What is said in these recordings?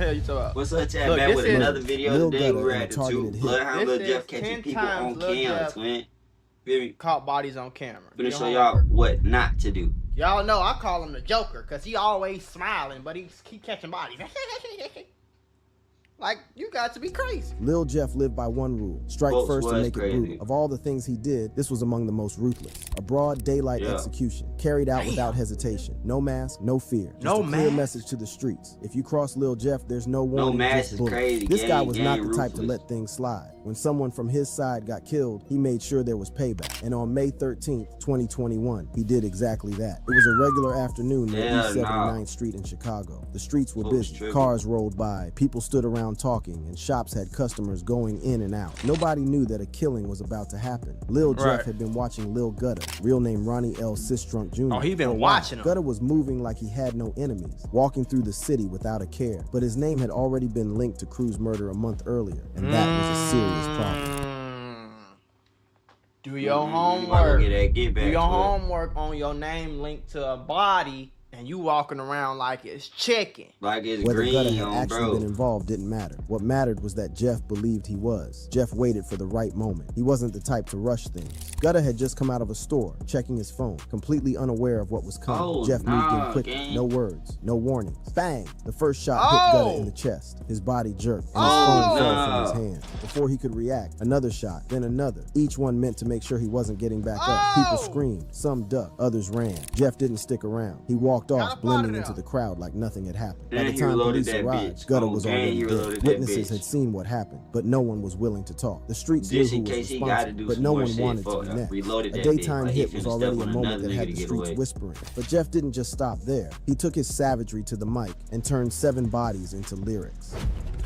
hell you talking about? What's up, chat, Look, man? this With is another video Lil today. Gutter We're and at the the two targeted hit. Bloodhound Lil this Jeff is catching 10 people times on Lil cam, Jeff twin. Feel me? caught bodies on camera. Finna Your show y'all homework. what not to do. Y'all know I call him the Joker because he always smiling, but he keep catching bodies. Like, you got to be crazy. Lil Jeff lived by one rule: strike Folks first and was make crazy. it brutal. Of all the things he did, this was among the most ruthless. A broad daylight execution, carried out without hesitation. No mask, no fear. Just a clear message to the streets. If you cross Lil Jeff, there's no warning, mask just is bullets. crazy. This guy was not the type ruthless. to let things slide. When someone from his side got killed, he made sure there was payback. And on May 13th, 2021, he did exactly that. It was a regular afternoon near East 79th Street in Chicago. The streets were busy. Cars rolled by, people stood around talking, and shops had customers going in and out. Nobody knew that a killing was about to happen. Lil Jeff had been watching Lil Gutter, real name Ronnie L. Sistrunk Jr. Oh, he been watching him. Gutter was moving like he had no enemies, walking through the city without a care. But his name had already been linked to Crew's murder a month earlier, and that was a serious problem. Do your homework. Do Do your homework on your name linked to a body, and you walking around like it's chicken. Like it's Whether green, Gutter had actually bro. been involved didn't matter. What mattered was that Jeff believed he was. Jeff waited for the right moment. He wasn't the type to rush things. Gutter had just come out of a store, checking his phone, completely unaware of what was coming. Oh, Jeff moved in quickly, no words, no warnings. Bang! The first shot hit Gutter in the chest. His body jerked, and his phone fell from his hand. Before he could react, another shot, then another. Each one meant to make sure he wasn't getting back up. People screamed, some ducked, others ran. Jeff didn't stick around. He walked off, blending into the crowd like nothing had happened. By the time police arrived, Gutter was already dead. Witnesses had seen what happened, but no one was willing to talk. The streets knew who was responsible, but no one wanted to be next. A daytime hit was already a moment that had the streets whispering. But Jeff didn't just stop there. He took his savagery to the mic and turned 7 bodies into lyrics.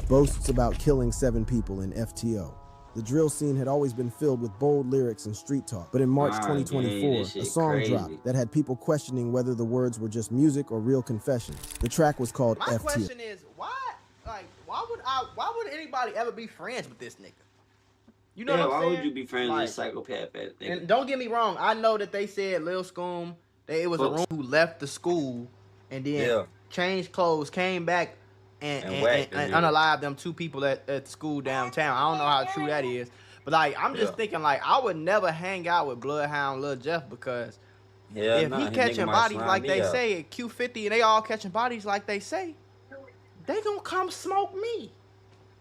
Boasts about killing 7 people in FTO. The drill scene had always been filled with bold lyrics and street talk, but in March 2024, a song dropped that had people questioning whether the words were just music or real confessions. The track was called FTO. My question is, why would anybody ever be friends with this nigga? You know what I'm saying? Why would you be friends with a psychopath ass nigga? And don't get me wrong, I know that they said Lil Scoom, that it was a room who left the school and then changed clothes, came back and unalived them 2 people at the school downtown. I don't know how true that is. But like, I'm just thinking, like, I would never hang out with Bloodhound Lil Jeff because if he catching bodies like they say at Q50 and they all catching bodies like they say, they gonna come smoke me.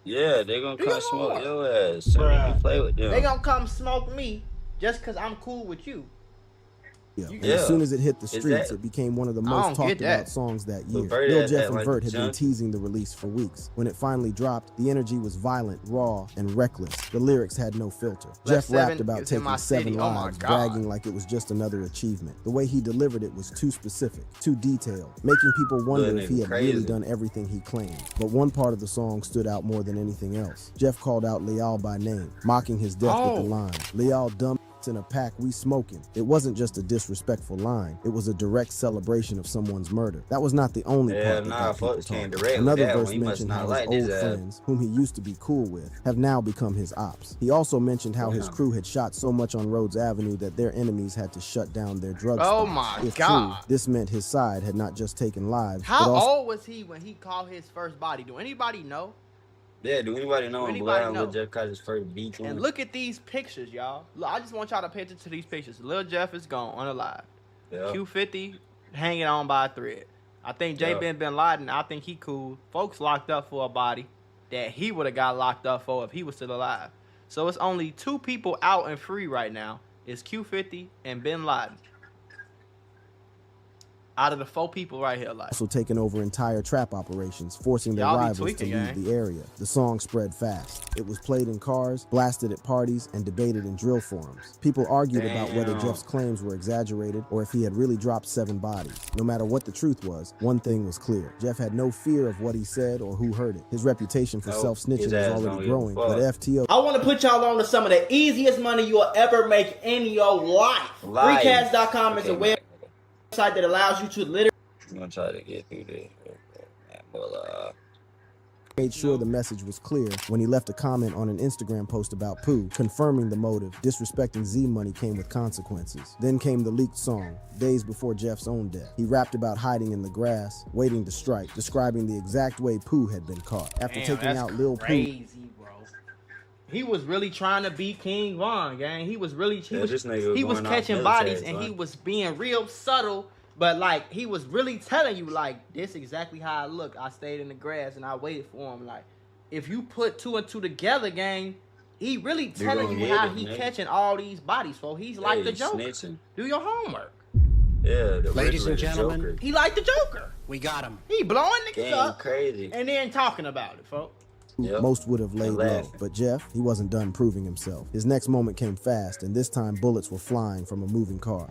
Yeah, they gonna come smoke your ass. So you play with them. They gonna come smoke me just cause I'm cool with you. And as soon as it hit the streets, it became one of the most talked about songs that year. Lil Jeff and Vert had been teasing the release for weeks. When it finally dropped, the energy was violent, raw, and reckless. The lyrics had no filter. Jeff rapped about taking 7 lives, bragging like it was just another achievement. The way he delivered it was too specific, too detailed, making people wonder if he had really done everything he claimed. But one part of the song stood out more than anything else. Jeff called out Leal by name, mocking his death with the line, "Leal dumb in a pack, we smoking." It wasn't just a disrespectful line, it was a direct celebration of someone's murder. That was not the only part that got people talking. Another verse mentioned how his old friends, whom he used to be cool with, have now become his ops. He also mentioned how his crew had shot so much on Rhodes Avenue that their enemies had to shut down their drug Oh stores. my If God. true, this meant his side had not just taken lives, How but also old was he when he caught his first body? Do anybody know? Yeah, do anybody know when Bloodhound Jeff caught his first beat? And look at these pictures, y'all. Look, I just want y'all to pay attention to these pictures. Lil Jeff is gone, unalive. Q50 hanging on by a thread. I think J. Bin Laden, I think he cool. Folks locked up for a body that he would have got locked up for if he was still alive. So it's only 2 people out and free right now. It's Q50 and Bin Laden. Out of the 4 people right here, like, also taken over entire trap operations, forcing their rivals to leave the area. The song spread fast. It was played in cars, blasted at parties, and debated in drill forums. People argued about whether Jeff's claims were exaggerated or if he had really dropped 7 bodies. No matter what the truth was, one thing was clear. Jeff had no fear of what he said or who heard it. His reputation for self-snitching was already growing, but FTO... I want to put y'all on to some of the easiest money you'll ever make in your life. Freecash.com is a website that allows you to literally... I'm gonna try to get through this. Made sure the message was clear when he left a comment on an Instagram post about Pooh, confirming the motive. Disrespecting Z Money came with consequences. Then came the leaked song, days before Jeff's own death. He rapped about hiding in the grass, waiting to strike, describing the exact way Pooh had been caught. After taking out Lil Pooh, bro. He was really trying to be King Von, gang. He was really he was catching bodies and he was being real subtle. But, like, he was really telling you, like, this exactly how I look. I stayed in the grass and I waited for him. Like, if you put 2 and 2 together, gang, he really telling you how he catching all these bodies. So he's like the Joker. Snitching. Do your homework. Yeah, ladies and gentlemen, Joker. He like the Joker. We got him. He blowing niggas up. Crazy. And then talking about it, folks. Yep. Most would have laid low, but Jeff, he wasn't done proving himself. His next moment came fast, and this time bullets were flying from a moving car.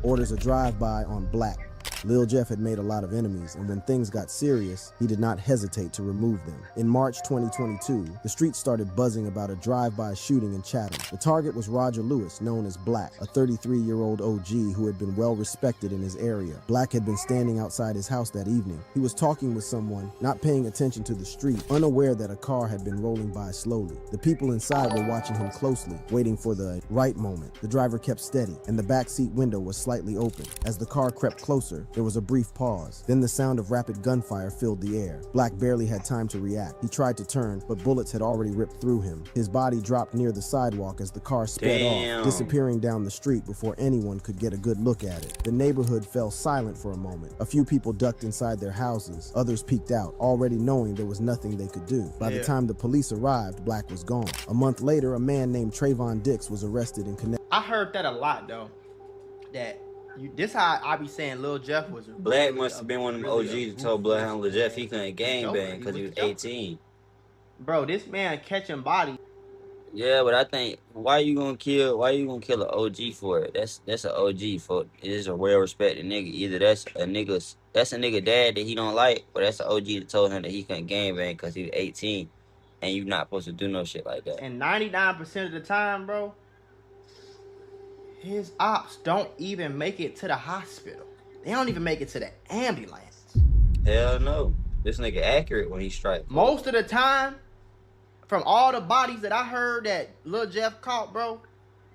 Orders a drive-by on Black. Lil Jeff had made a lot of enemies, and when things got serious, he did not hesitate to remove them. In March 2022, the streets started buzzing about a drive-by shooting in Chatham. The target was Roger Lewis, known as Black, a 33-year-old OG who had been well respected in his area. Black had been standing outside his house that evening. He was talking with someone, not paying attention to the street, unaware that a car had been rolling by slowly. The people inside were watching him closely, waiting for the right moment. The driver kept steady, and the backseat window was slightly open. As the car crept closer, there was a brief pause. Then the sound of rapid gunfire filled the air. Black barely had time to react. He tried to turn, but bullets had already ripped through him. His body dropped near the sidewalk as the car sped off, disappearing down the street before anyone could get a good look at it. The neighborhood fell silent for a moment. A few people ducked inside their houses. Others peeked out, already knowing there was nothing they could do. By the time the police arrived, Black was gone. A month later, a man named Trayvon Dix was arrested in Connecticut. I heard that a lot, though. This how I be saying Lil Jeff was. Black must have been one of them OGs that told Bloodhound Lil Jeff he couldn't gangbang because he was 18. Bro, this man catching bodies. Yeah, but I think why you gonna kill an OG for it? That's an OG for it. It is a well respected nigga. Either that's a nigga dad that he don't like, or that's an OG that told him that he couldn't gangbang because he was 18, and you not supposed to do no shit like that. And 99% of the time, bro, his ops don't even make it to the hospital. They don't even make it to the ambulance. Hell no. This nigga accurate when he strikes. Most of the time, from all the bodies that I heard that Lil Jeff caught, bro,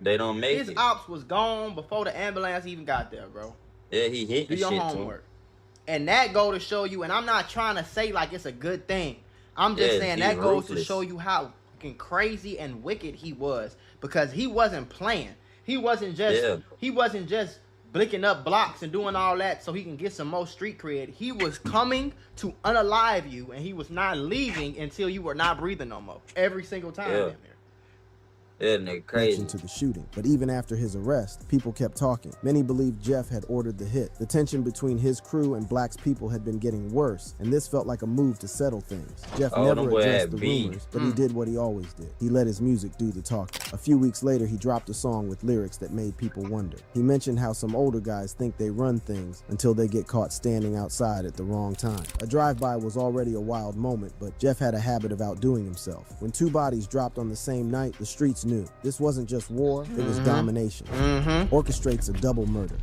they don't make his ops was gone before the ambulance even got there, bro. Yeah, he hit the shit. Do your homework. And that go to show you, and I'm not trying to say like it's a good thing. I'm just saying that goes to show you how fucking crazy and wicked he was, because he wasn't playing. He wasn't just blicking up blocks and doing all that so he can get some more street cred. He was coming to unalive you, and he was not leaving until you were not breathing no more. Every single time in there. Yeah, nigga, crazy. To the shooting. But even after his arrest, people kept talking. Many believed Jeff had ordered the hit. The tension between his crew and Black's people had been getting worse, and this felt like a move to settle things. Jeff never addressed the rumors, but he did what he always did. He let his music do the talking. A few weeks later, he dropped a song with lyrics that made people wonder. He mentioned how some older guys think they run things until they get caught standing outside at the wrong time. A drive-by was already a wild moment, but Jeff had a habit of outdoing himself. When 2 bodies dropped on the same night, the streets knew. This wasn't just war, it was domination. Orchestrates a double murder.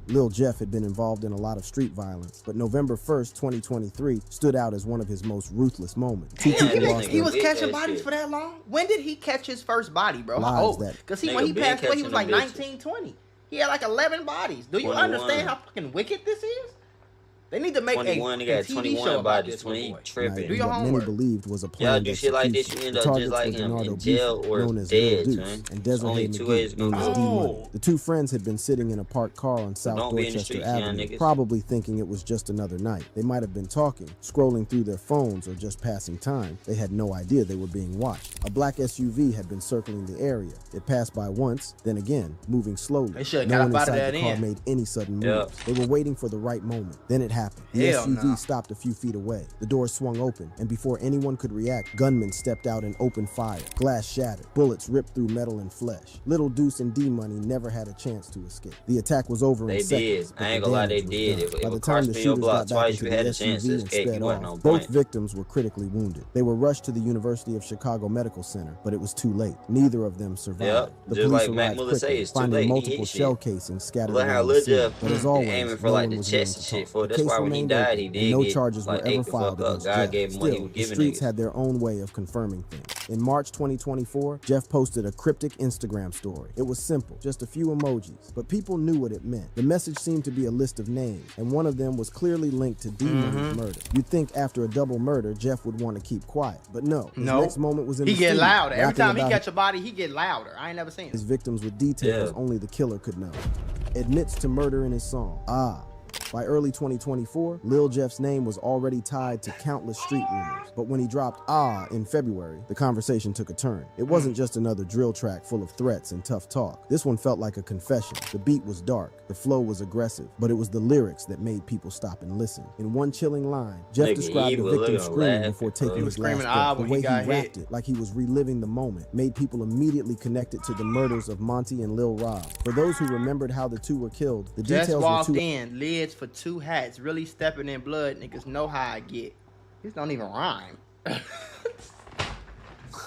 Lil Jeff had been involved in a lot of street violence, but November 1st, 2023 stood out as one of his most ruthless moments. He was catching bodies for that long? When did he catch his first body, bro? How old? Because when he passed away, he was like 19, 20. He had like 11 bodies. Do you understand how fucking wicked this is? They need to make 21, a got TV 21 show about this he tripping. Do your what homework. Many believed was a plan. Y'all do shit like this, you end up just like him in jail or dead, man. And Desiree McGee, known as D-Money. The 2 friends had been sitting in a parked car on South Dorchester Avenue, probably thinking it was just another night. They might have been talking, scrolling through their phones, or just passing time. They had no idea they were being watched. A black SUV had been circling the area. It passed by once, then again, moving slowly. They should have no got one up out of inside that the car made any sudden moves. They were waiting for the right moment. Then it happened. The SUV stopped a few feet away. The door swung open, and before anyone could react, gunmen stepped out and opened fire. Glass shattered. Bullets ripped through metal and flesh. Little Deuce and D-Money never had a chance to escape. The attack was over in seconds. I ain't gonna lie, they did. By the time the shooters got back into the SUV and sped off, both victims were critically wounded. They were rushed to the University of Chicago Medical Center, but it was too late. Neither of them survived. The police arrived quickly, finding multiple shell casings scattered around the scene. But as always, no one was willing to talk. The case case when he remained died, open, he and did no get charges were like ever ate the filed fuck up. against God Jeff. gave him what he Still, was the giving streets niggas. had their own way of confirming things. In March 2024, Jeff posted a cryptic Instagram story. It was simple, just a few emojis, but people knew what it meant. The message seemed to be a list of names, and one of them was clearly linked to D-Money's murder. You'd think after a double murder, Jeff would want to keep quiet, but no. His next moment was in the studio. He get louder. Every time he catch a body, he get louder. I ain't never seen it. His victims with details only the killer could know. Admits to murder in his song, Ah. By early 2024, Lil Jeff's name was already tied to countless street rumors. But when he dropped Ah in February, the conversation took a turn. It wasn't just another drill track full of threats and tough talk. This one felt like a confession. The beat was dark, the flow was aggressive, but it was the lyrics that made people stop and listen. In one chilling line, Jeff described the victim screaming before taking his last breath. The way he rapped it, like he was reliving the moment, made people immediately connect it to the murders of Monty and Lil Rob. For those who remembered how the two were killed, the details were walked in, lids for 2 hats, really stepping in blood. Niggas know how I get. These don't even rhyme.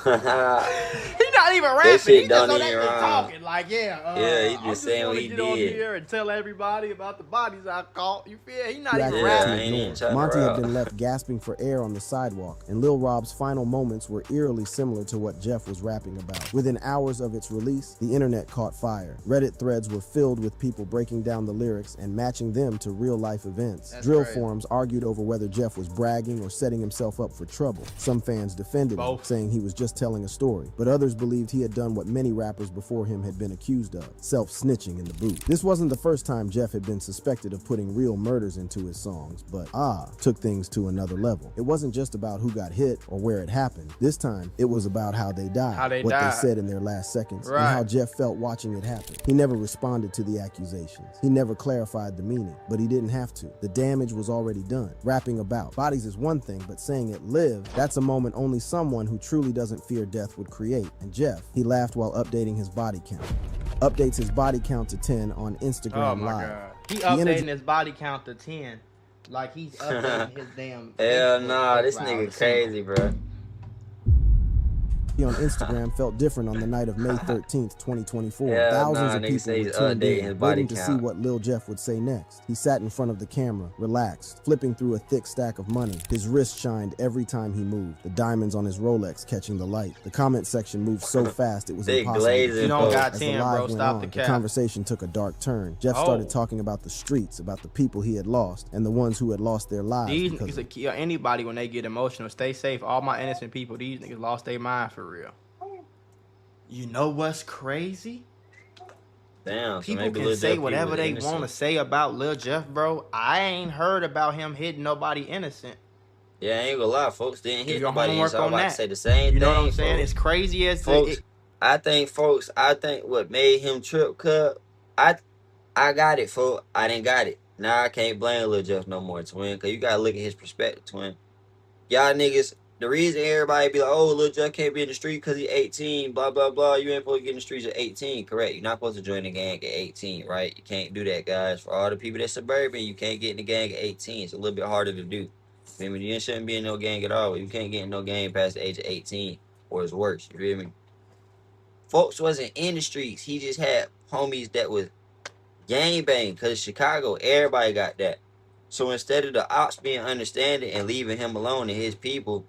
He not even rapping. He just so that talking. Like, he just saying what he did. On here and tell everybody about the bodies I caught. You feel? He not even rapping. Monty had been left gasping for air on the sidewalk, and Lil Rob's final moments were eerily similar to what Jeff was rapping about. Within hours of its release, the internet caught fire. Reddit threads were filled with people breaking down the lyrics and matching them to real-life events. Drill forums argued over whether Jeff was bragging or setting himself up for trouble. Some fans defended him, saying he was just telling a story, but others believed he had done what many rappers before him had been accused of, self-snitching in the booth. This wasn't the first time Jeff had been suspected of putting real murders into his songs, but took things to another level. It wasn't just about who got hit or where it happened. This time, it was about how they died, they said in their last seconds, and how Jeff felt watching it happen. He never responded to the accusations. He never clarified the meaning, but he didn't have to. The damage was already done. Rapping about bodies is one thing, but saying it lived, that's a moment only someone who truly doesn't fear death would create. And Jeff, he laughed while updating his body count. Updates his body count to 10 on Instagram Live. God. He updating his body count to 10 like he's updating his damn Hell nah, this nigga crazy, bro. On Instagram felt different on the night of May 13th, 2024. Thousands of people were tuned in, waiting to see what Lil Jeff would say next. He sat in front of the camera, relaxed, flipping through a thick stack of money. His wrist shined every time he moved, the diamonds on his Rolex catching the light. The comment section moved so fast it was impossible. You don't got 10, bro. Stop the cap. The conversation took a dark turn. Jeff started talking about the streets, about the people he had lost, and the ones who had lost their lives. These niggas, anybody when they get emotional, stay safe. All my innocent people, these niggas lost their mind for real. You know what's crazy? Damn. People can say whatever they want to say about Lil Jeff, bro. I ain't heard about him hitting nobody innocent. Yeah, I ain't gonna lie, folks didn't hit nobody innocent. I'm about to say the same thing. You know what I'm saying? It's crazy as folks. I think what made him trip, cuz I got it, folks. I didn't got it. Now I can't blame Lil Jeff no more, twin, cause you gotta look at his perspective, twin. Y'all niggas. The reason everybody be like, oh, Lil Jeff can't be in the street because he's 18, blah, blah, blah. You ain't supposed to get in the streets at 18, correct. You're not supposed to join the gang at 18, right? You can't do that, guys. For all the people that's suburban, you can't get in the gang at 18. It's a little bit harder to do. I mean, you shouldn't be in no gang at all. You can't get in no gang past the age of 18, or it's worse. You feel me? Folks wasn't in the streets. He just had homies that was gang bang, because Chicago, everybody got that. So instead of the ops being understanding and leaving him alone and his people,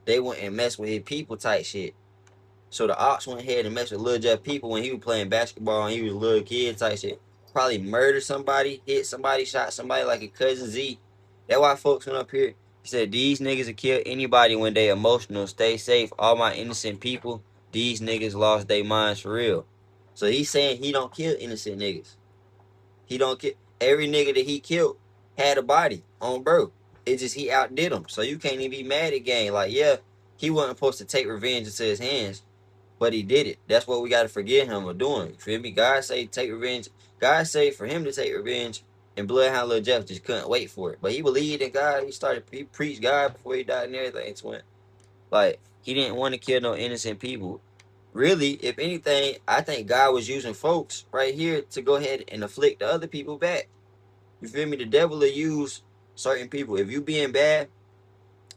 they went and messed with his people type shit. So the ops went ahead and messed with Lil Jeff people when he was playing basketball and he was a little kid type shit. Probably murdered somebody, hit somebody, shot somebody like a Cousin Z. That's why folks went up here. He said, these niggas will kill anybody when they emotional. Stay safe. All my innocent people, these niggas lost their minds for real. So he's saying he don't kill innocent niggas. He don't kill. Every nigga that he killed had a body on bro. It's just he outdid him. So you can't even be mad at gang. Like, yeah, he wasn't supposed to take revenge into his hands, but he did it. That's what we got to forgive him of doing. You feel me? God say take revenge. God say for him to take revenge, and Bloodhound Lil Jeff just couldn't wait for it. But he believed in God. He preached God before he died and everything. Twin. Like, he didn't want to kill no innocent people. Really, if anything, I think God was using folks right here to go ahead and afflict the other people back. You feel me? The devil will use certain people. If you being bad,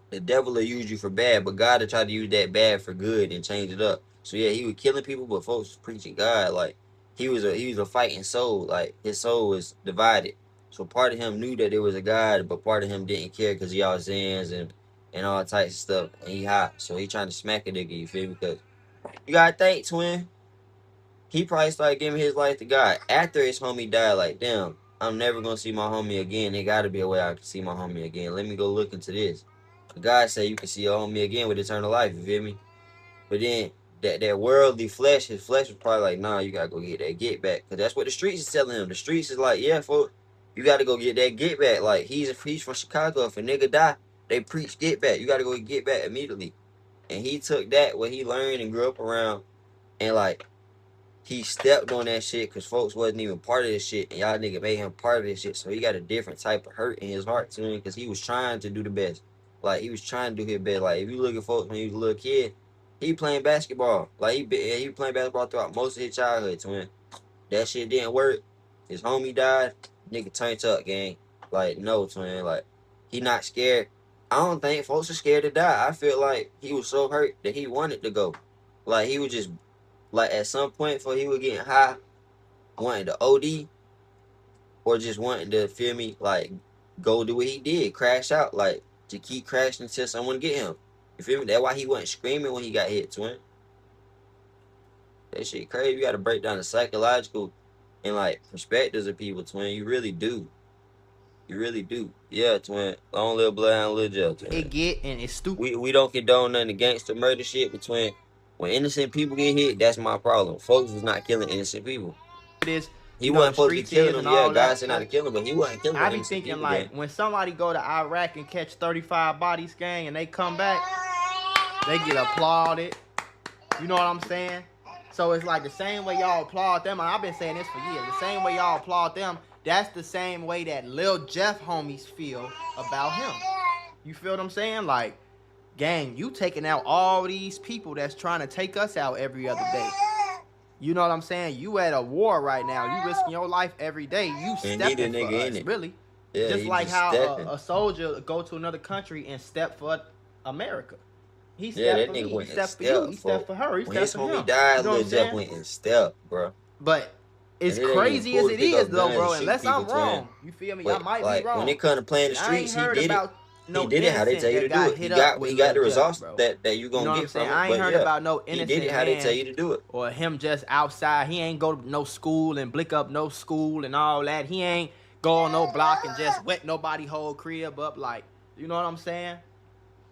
the devil will use you for bad, but God will try to use that bad for good and change it up. So yeah, he was killing people, but folks was preaching God. Like, he was a fighting soul. Like, his soul was divided. So part of him knew that there was a God, but part of him didn't care because he all Zans and all types of stuff. And he hot. So he trying to smack a nigga, you feel me? Because you gotta think, twin. He probably started giving his life to God after his homie died. Like, damn, I'm never gonna see my homie again. There gotta be a way I can see my homie again. Let me go look into this. God said you can see your homie again with eternal life, you feel me? But then that worldly flesh, his flesh was probably like, nah, you gotta go get that get back. Cause that's what the streets is telling him. The streets is like, yeah, folks, you gotta go get that get back. Like he's from Chicago. If a nigga die, they preach get back. You gotta go get back immediately. And he took that, what he learned and grew up around, and like he stepped on that shit because folks wasn't even part of this shit, and y'all nigga made him part of this shit. So he got a different type of hurt in his heart to him because he was trying to do the best. Like he was trying to do his best. Like if you look at folks when he was a little kid, he playing basketball. Like he playing basketball throughout most of his childhood, twin. That shit didn't work. His homie died. Nigga turned up, gang. Like no, twin. Like he not scared. I don't think folks are scared to die. I feel like he was so hurt that he wanted to go. Like he was just like at some point before he was getting high, wanting to OD, or just wanting to, feel me, like go do what he did, crash out, like to keep crashing until someone get him. You feel me? That's why he wasn't screaming when he got hit, twin. That shit crazy. You gotta break down the psychological and like perspectives of people, twin. You really do. You really do. Yeah, twin. Long live Bloodhound, live jail, twin. It get and it's stupid. We don't condone nothing against the murder shit between. When innocent people get hit, that's my problem. Folks was not killing innocent people. It is. He wasn't supposed to be killing them. Yeah, God said not to kill them, but he wasn't killing them. I be thinking like when somebody go to Iraq and catch 35 bodies, gang, and they come back, they get applauded. You know what I'm saying? So it's like the same way y'all applaud them. And I've been saying this for years. The same way y'all applaud them, that's the same way that Lil Jeff homies feel about him. You feel what I'm saying? Like, gang, you taking out all these people that's trying to take us out every other day. You know what I'm saying? You at a war right now. You risking your life every day. You stepping for us, really. Yeah, just like how a soldier go to another country and step for America. He stepped for me. He stepped for you. He stepped for her. He stepped for him. When his homie died, Lil Jeff went and stepped, bro. But as crazy as it is, though, bro, unless I'm wrong, you feel me? I might be wrong. When it comes to playing the streets, he did it. He did it how they tell you to do it. He got the results that you gonna get from it. I ain't heard about no innocent He did it how they tell you to do it. Or him just outside. He ain't go to no school and blick up no school and all that. He ain't go on no block and just wet nobody whole crib up. Like, you know what I'm saying?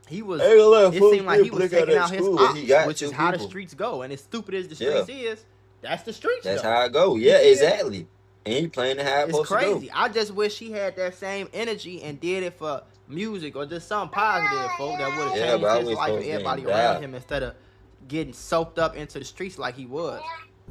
He was. It seemed like he was taking out his ops, which is how the streets go. And as stupid as the streets is, that's the streets. That's how it go. Yeah, exactly. And he playing the how it's supposed crazy. To go. I just wish he had that same energy and did it for music or just something positive, folks, that would have changed his life and everybody around him instead of getting soaked up into the streets like he was.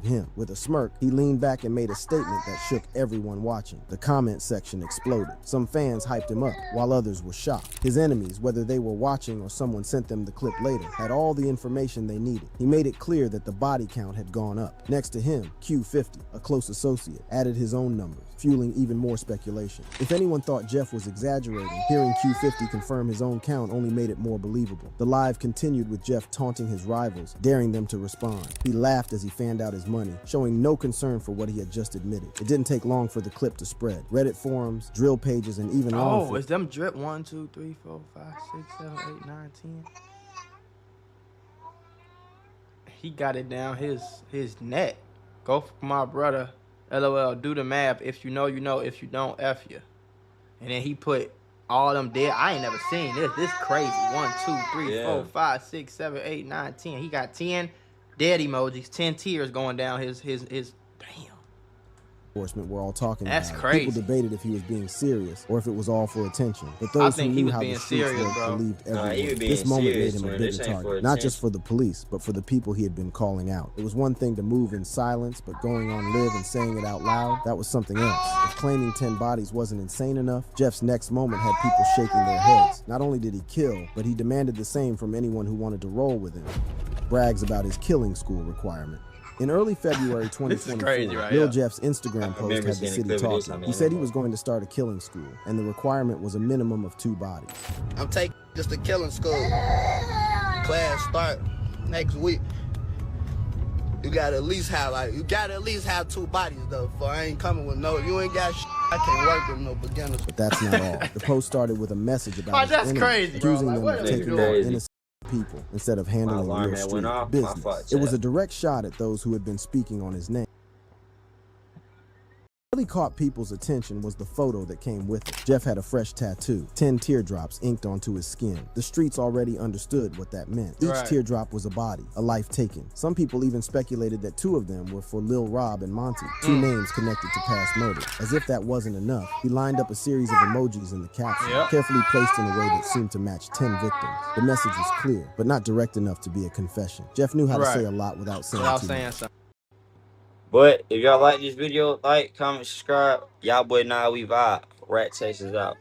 Him. With a smirk, he leaned back and made a statement that shook everyone watching. The comment section exploded. Some fans hyped him up, while others were shocked. His enemies, whether they were watching or someone sent them the clip later, had all the information they needed. He made it clear that the body count had gone up. Next to him, Q50, a close associate, added his own numbers, fueling even more speculation. If anyone thought Jeff was exaggerating, hearing Q50 confirm his own count only made it more believable. The live continued with Jeff taunting his rivals, daring them to respond. He laughed as he fanned out his money, showing no concern for what he had just admitted. It didn't take long for the clip to spread. Reddit forums, drill pages, and even Oh, it's them drip 1, 2, 3, 4, 5, 6, 7, 8, 9, 10. He got it down his neck. Go for my brother. LOL, do the math. If you know, you know. If you don't, F you. And then he put all them dead. I ain't never seen this. This crazy. 1, 2, 3, 4, 5, 6, 7, 8, 9, 10. He got 10 dead emojis, 10 tears going down his damn. Enforcement were all talking That's about crazy. It. People debated if he was being serious or if it was all for attention. But those who knew how the streets worked believed every word. This moment made him a bigger target, not just for the police, but for the people he had been calling out. It was one thing to move in silence, but going on live and saying it out loud, that was something else. If claiming 10 bodies wasn't insane enough, Jeff's next moment had people shaking their heads. Not only did he kill, but he demanded the same from anyone who wanted to roll with him. Brags about his killing school requirement. In early February 2024, Lil Jeff's Instagram post had the city talking. He said he was going to start a killing school, and the requirement was a minimum of 2 bodies. I'm taking just a killing school. Class start next week. You gotta at least have 2 bodies though. For I ain't coming with no. You ain't got I can't work with no beginners. But that's not all. The post started with a message about his that's enemies, crazy, accusing bro. them Like, of what are you taking doing? on innocent people instead of handling real street business. It was a direct shot at those who had been speaking on his name. What really caught people's attention was the photo that came with it. Jeff had a fresh tattoo, 10 teardrops inked onto his skin. The streets already understood what that meant. Each teardrop was a body, a life taken. Some people even speculated that 2 of them were for Lil Rob and Monty, 2 names connected to past murder. As if that wasn't enough, he lined up a series of emojis in the caption, carefully placed in a way that seemed to match 10 victims. The message was clear, but not direct enough to be a confession. Jeff knew how to say a lot without saying too much. Something. But if y'all like this video, like, comment, subscribe. Y'all boy, now we vibe. Rat Chasers out.